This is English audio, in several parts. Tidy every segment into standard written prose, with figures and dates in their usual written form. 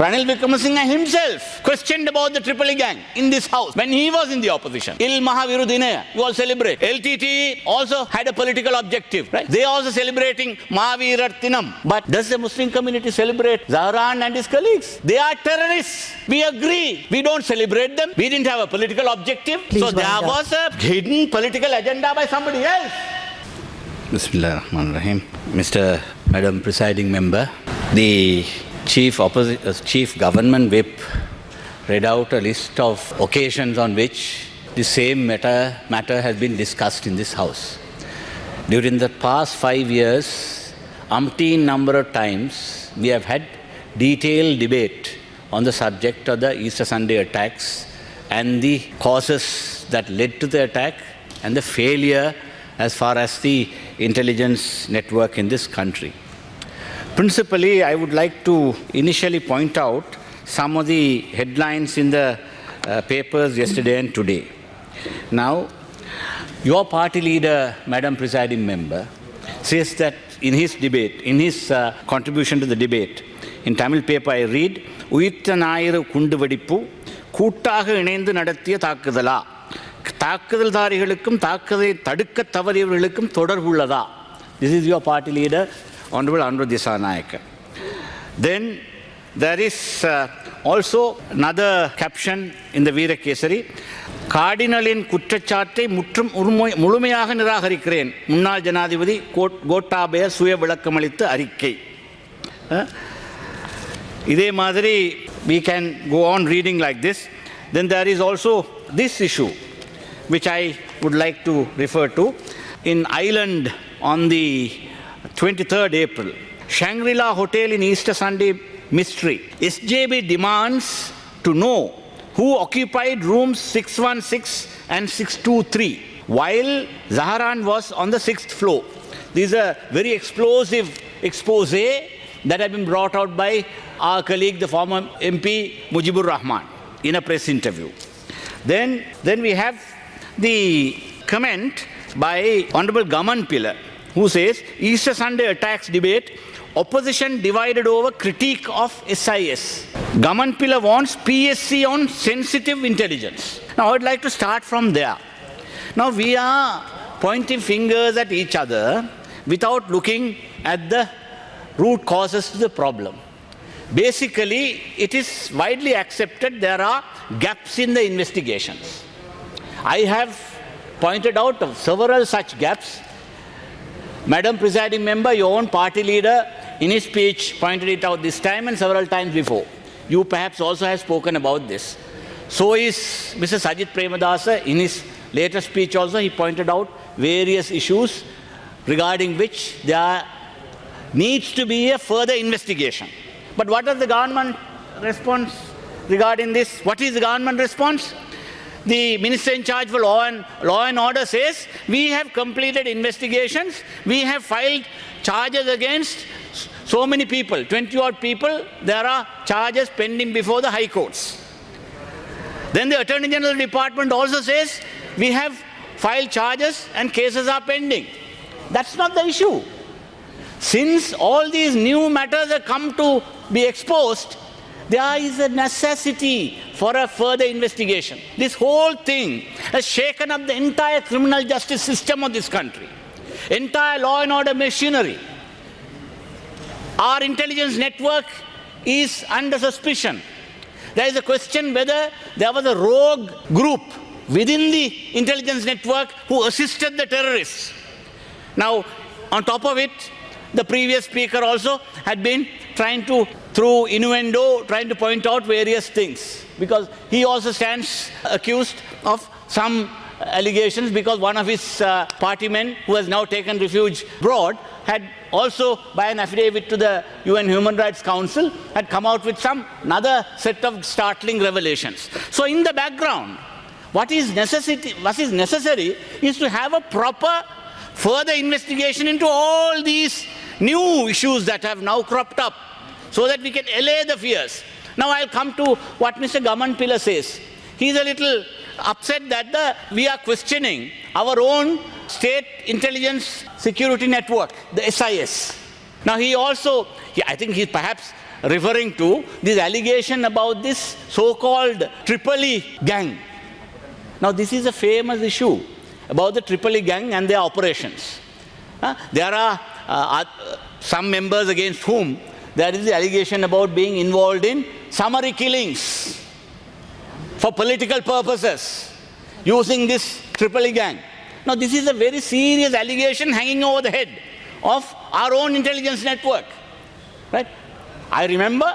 Ranil Wickremesinghe himself questioned about the Tripoli gang in this house when he was in the opposition. Il Mahaviru Dinaya, you all celebrate. LTT also had a political objective, right? They also celebrating Mahavirattinam. But does the Muslim community celebrate Zahran and his colleagues? They are terrorists. We agree. We don't celebrate them. We didn't have a political objective. So there was a hidden political agenda by somebody else. Bismillah ar-Rahman ar-Rahim. Madam Presiding Member, the Chief Government Whip read out a list of occasions on which the same matter has been discussed in this House. During the past 5 years, umpteen number of times, we have had detailed debate on the subject of the Easter Sunday attacks and the causes that led to the attack and the failure as far as the intelligence network in this country. Principally, I would like to initially point out some of the headlines in the papers yesterday and today. Now, your party leader, Madam Presiding Member, says that in his debate, in his contribution to the debate, in Tamil paper I read, "Uyitha Nayira Kunduvadippu, Koottaga Inendu Nadathiya Thakkudala, தாக்குதல்தாரிகளுக்கும் தாக்குதலை தடுக்க தவறியவர்களுக்கும் தொடர்புள்ளதா?" This is your party leader, Honorable Anuruddha Dissanayake. Then there is also another caption in the Veera Kesari. கார்டினலின் குற்றச்சாட்டை முழுமையாக நிராகரிக்கிறேன். முன்னாள் ஜனாதிபதி கோட்டாபய சுய விளக்கமளித்த அறிக்கை. இதே மாதிரி we can go on reading like this. Then there is also this issue which I would like to refer to. In Ireland on the 23rd April, Shangri-La Hotel in Easter Sunday mystery. SJB demands to know who occupied rooms 616 and 623 while Zahran was on the 6th floor. This is a very explosive expose that has been brought out by our colleague, the former MP Mujibur Rahman, in a press interview. Then we have the comment by Honorable Gaman Pillai, who says, Easter Sunday attacks debate, opposition divided over critique of SIS. Gaman Pillai wants PSC on sensitive intelligence. Now, I would like to start from there. Now, we are pointing fingers at each other without looking at the root causes to the problem. Basically, it is widely accepted there are gaps in the investigations. I have pointed out several such gaps. Madam Presiding Member, your own party leader, in his speech, pointed it out this time and several times before. You perhaps also have spoken about this. So is Mr. Sajith Premadasa. In his latest speech also, he pointed out various issues regarding which there needs to be a further investigation. But what is the government response regarding this? What is the government response? The Minister in charge for law and order says, we have completed investigations, we have filed charges against so many people, 20-odd people, there are charges pending before the high courts. Then the Attorney General Department also says, we have filed charges and cases are pending. That's not the issue. Since all these new matters have come to be exposed, there is a necessity for a further investigation. This whole thing has shaken up the entire criminal justice system of this country, entire law and order machinery. Our intelligence network is under suspicion. There is a question whether there was a rogue group within the intelligence network who assisted the terrorists. Now, on top of it, the previous speaker also had been trying to, through innuendo, trying to point out various things, because he also stands accused of some allegations, because one of his party men, who has now taken refuge abroad, had also, by an affidavit to the UN Human Rights Council, had come out with another set of startling revelations. So in the background, what is necessary is to have a proper further investigation into all these new issues that have now cropped up, so that we can allay the fears. Now I'll come to what Mr. Gaman Pillai says. He's a little upset that we are questioning our own state intelligence security network, the SIS. Now he also, I think he's perhaps referring to this allegation about this so-called Tripoli gang. Now, this is a famous issue about the Tripoli gang and their operations. There are some members against whom there is the allegation about being involved in summary killings for political purposes using this Tripoli gang. Now, this is a very serious allegation hanging over the head of our own intelligence network. Right? I remember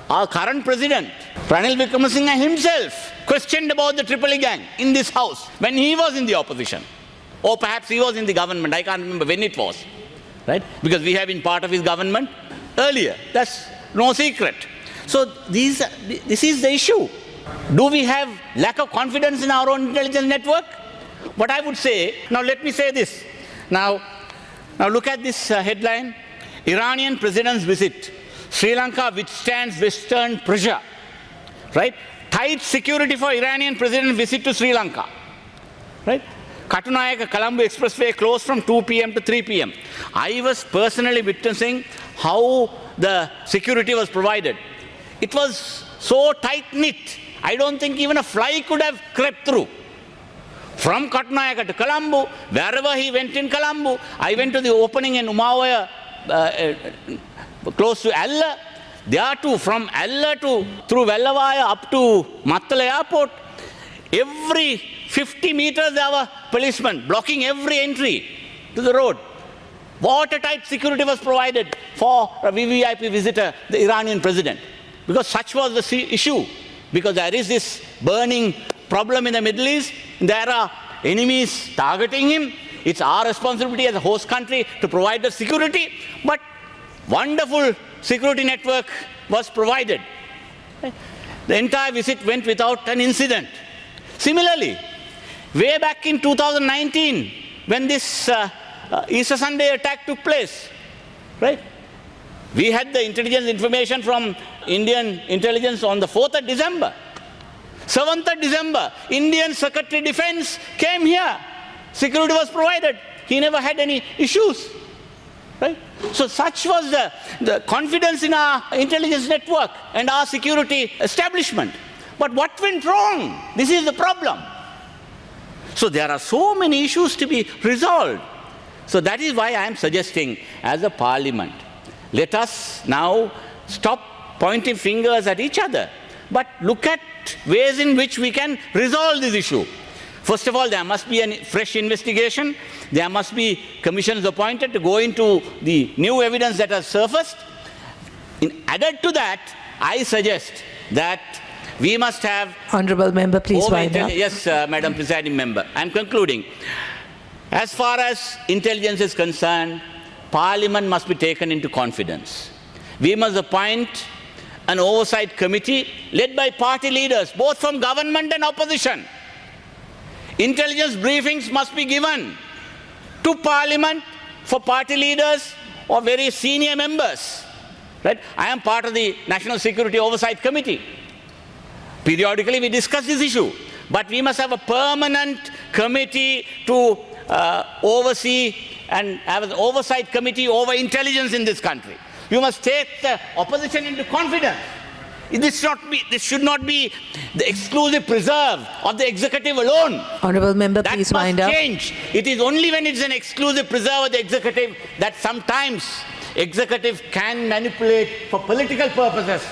our current president, Ranil Wickremesinghe himself, questioned about the Tripoli gang in this house when he was in the opposition. Or perhaps he was in the government. I can't remember when it was. Right? Because we have been part of his government earlier. That's no secret. So this is the issue. Do we have lack of confidence in our own intelligence network? What I would say, now let me say this. Now look at this headline. Iranian president's visit. Sri Lanka withstands Western pressure. Right? Tight security for Iranian president's visit to Sri Lanka. Right? Katunayaka Colombo Expressway closed from 2 p.m. to 3 p.m. I was personally witnessing how the security was provided. It was so tight-knit. I don't think even a fly could have crept through. From Katunayaka to Colombo, wherever he went in Colombo, I went to the opening in Umayyah, close to Alla. There too, from Alla to through Vellavaya up to Mattala Airport, every 50 meters there were policemen blocking every entry to the road. Watertight security was provided for a VVIP visitor, the Iranian president. Because such was the issue. Because there is this burning problem in the Middle East. There are enemies targeting him. It's our responsibility as a host country to provide the security. But wonderful security network was provided. The entire visit went without an incident. Similarly, way back in 2019, when this Easter Sunday attack took place, right? We had the intelligence information from Indian intelligence on the 4th of December. 7th of December, Indian Secretary of Defense came here. Security was provided. He never had any issues. Right? So such was the confidence in our intelligence network and our security establishment. But what went wrong? This is the problem. So there are so many issues to be resolved. So that is why I am suggesting, as a parliament, let us now stop pointing fingers at each other, but look at ways in which we can resolve this issue. First of all, there must be a fresh investigation. There must be commissions appointed to go into the new evidence that has surfaced. Added to that, I suggest that we must have... Honourable Member, please wind up. Yes, Madam Presiding Member. I am concluding. As far as intelligence is concerned, Parliament must be taken into confidence. We must appoint an oversight committee led by party leaders, both from government and opposition. Intelligence briefings must be given to Parliament for party leaders or very senior members. Right? I am part of the National Security Oversight Committee. Periodically we discuss this issue, but we must have a permanent committee to oversee and have an oversight committee over intelligence in this country. You must take the opposition into confidence. This should not be the exclusive preserve of the executive alone. Honourable Member, please wind up. That must change. It is only when it's an exclusive preserve of the executive that sometimes executive can manipulate for political purposes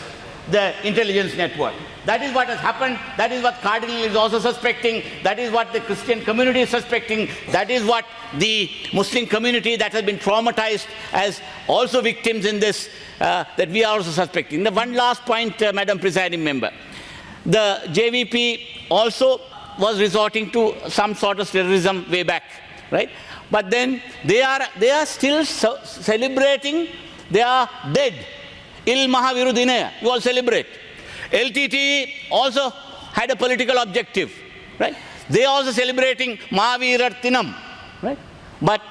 the intelligence network. That is what has happened. That is what Cardinal is also suspecting. That is what the Christian community is suspecting. That is what the Muslim community that has been traumatized as also victims in this, that we are also suspecting. The one last point, Madam Presiding Member. The JVP also was resorting to some sort of terrorism way back, right? But then they are still celebrating their dead. Il Mahaviru Dinaya, you all celebrate. LTT also had a political objective, right? They are also celebrating Mahavirar Tinam, right? But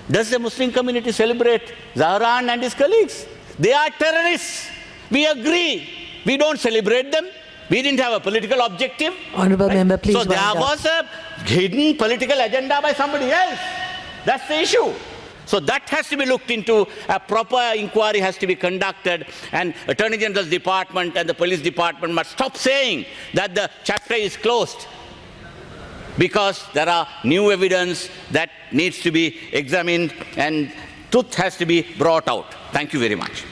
does the Muslim community celebrate Zahran and his colleagues? They are terrorists. We agree. We don't celebrate them. We didn't have a political objective. Honourable right? Member, please. So there was a hidden political agenda by somebody else. That's the issue. So that has to be looked into. A proper inquiry has to be conducted, and Attorney General's Department and the Police Department must stop saying that the chapter is closed, because there are new evidence that needs to be examined and truth has to be brought out. Thank you very much.